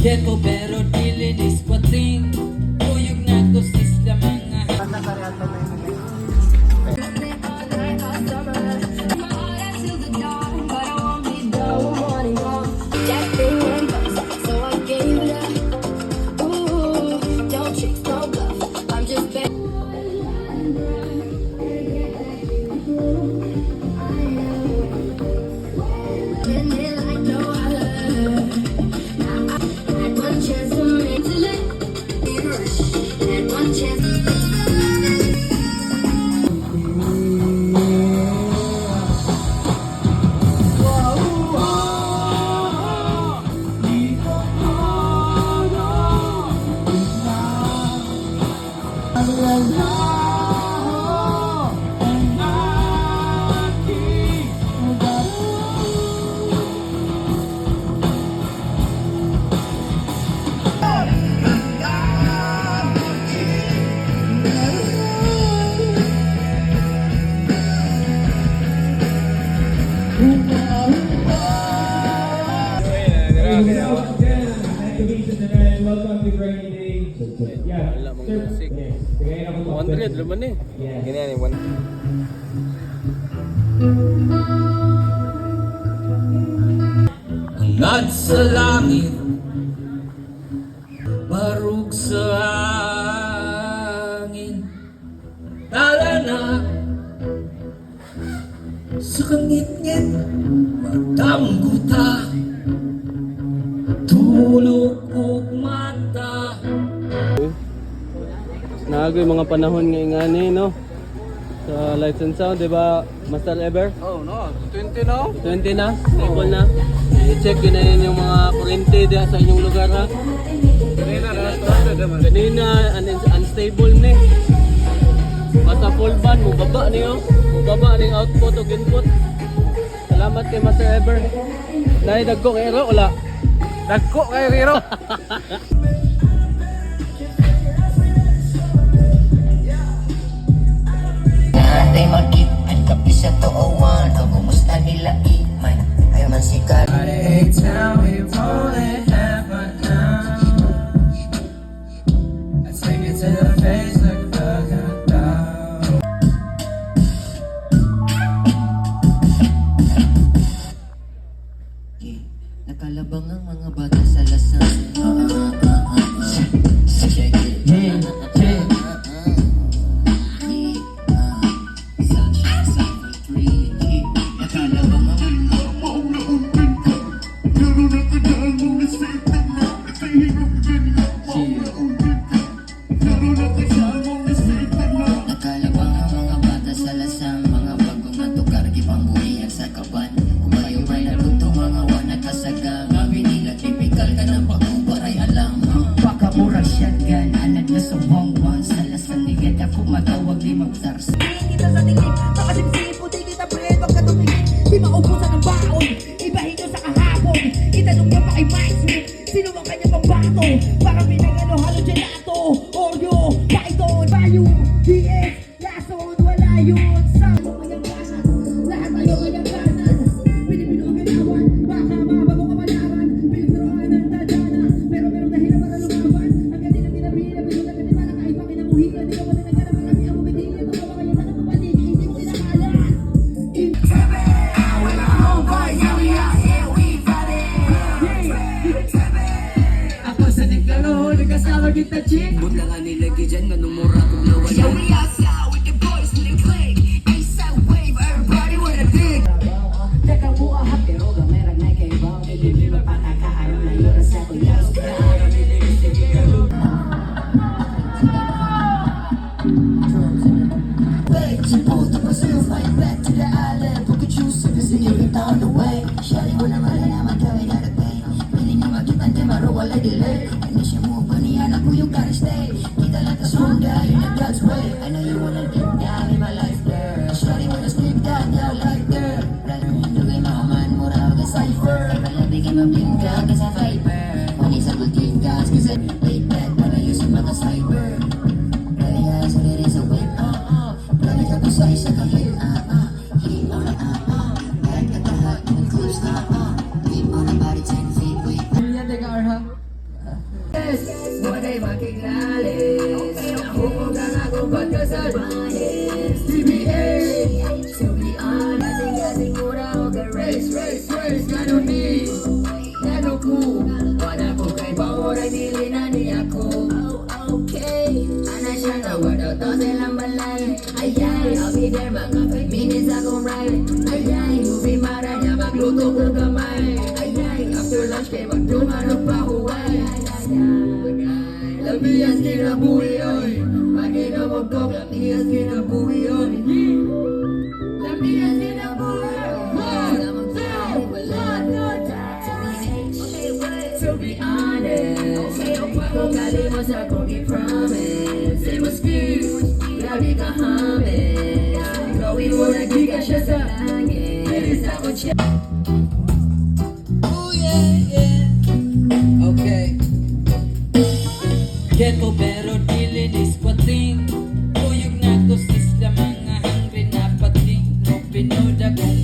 Keto pero dilinis pating Tuyog na to sisla mga Wala mong music. 100 laman eh. Ganyan yung 1. Hangad sa langit Barug sa hangin Tala na Sa kangit-ngit Matangguta Tulog og mata. Nago yung mga panahon nga ingani, no? Sa Lights and Sound, di ba, Master Ever? Oh, no. 20 na. 20 na, stable na. I-check yun na yun yung mga kurente diya sa inyong lugar, ha? Kanina, unstable na eh. Basta full band, mubaba niyo. Mubaba ning output o input. Salamat kay Master Ever. Dahil dagko kay Ero, wala. Dagko kay Riro. Natin mag-keep ang kapi sa tuawan o kumusta nila iman ayaw man sikat. Tell me rolling half an hour. I take it to the face like a countdown. Nakalabang ang mga bata sa lasang check it. Sunshine, summer, free. Nakalabang ang nakalabang ang mga bata sa lasang mga bagong natukar gipangbuhian sa kaban. Umayo may naluto mga wana kasagang abi nila typical ka ng pagkubaray alam. Pakamura shotgun anak na sa wangwang sa lasang nigad ako matawag di magtars. Kita sa tingin, makasingsip o di kita pre, pagkatumingin di maubusan ng baon, ibahin nyo sa kahapon. Itanong nyo pa kay Mike Smith, sino ang kanyang pambato? Para pinagano halo gelato, Oreo, Python, Bayou, DS, Lason, wala yun. Sa kanyang ganas, lahat tayo kanyang ganas. Pinipino ang ganawan, baka mabago ka malaman. Pilipiroan ang tadana, pero meron dahilan para lumaban. Ang gati ng pinapila, pero na ganit para kahit pa kinamuhigan. Di ka ba nagkana marami ang bumibigil, ito ka ba kaya sana mapanig, hindi mo kinakalan. Ako sa tiklaro, nagkasama kita chick. Buta nga nilagi dyan nga numura kong nawala. Teka buka happy roga, merang na kay Bob. Hindi mo pakakaano na yun sa kuya. She pulled up herself right back to the island. Look at you, sipping, singing down the way. Shawty wanna run and I'm a carry that away. Piling na makita di maro wala delay. And then she move on the anak ko you gotta stay. Kita lang ka stronger in a God's way. I know you wanna deep down in my life, girl. Shawty wanna sleep down, yeah, like girl. Lugay maman, mura ka cipher. Palabi ka mabingka ka sa fiber. Mani sa bulting gas kasi laid back para yun sa mga cyber. Raya sa lirin sa wave, Lagi ka pa sa isa kahit, Keep on it, Back at the hut in the close na, Keep on the body 10 feet, wait. Yan, teka Arha. yes Wala'y makiklalis Nahuhugang ako pagkasabahis TBH To be honest, kasing mura ko ka race Ganun ni, ganun ko Wala ko kay Bawuray, dili na ni ako Okay, ana siya na wala to silang balay Ayay, I'll be there mga 5 minutes akong ride Ayay, movie mara niya magluto ko gamay Ayay, after lunch kay magdumanong pa huway Lamiyas kinabuhi oy Maginamog ko, lamiyas kinabuhi oy Lamiyas kinabuhi oy Wala no time To be honest Kung kalimos akong i-promise Say mo excuse Lagi ka hamis Gawin mo lagi ka siya sa langit Bilis ako siya Oh yeah, yeah. Okay. Ghetto pero dili ni squatting. Uyog na to sis ka mga hungry na pating. No pinoda kung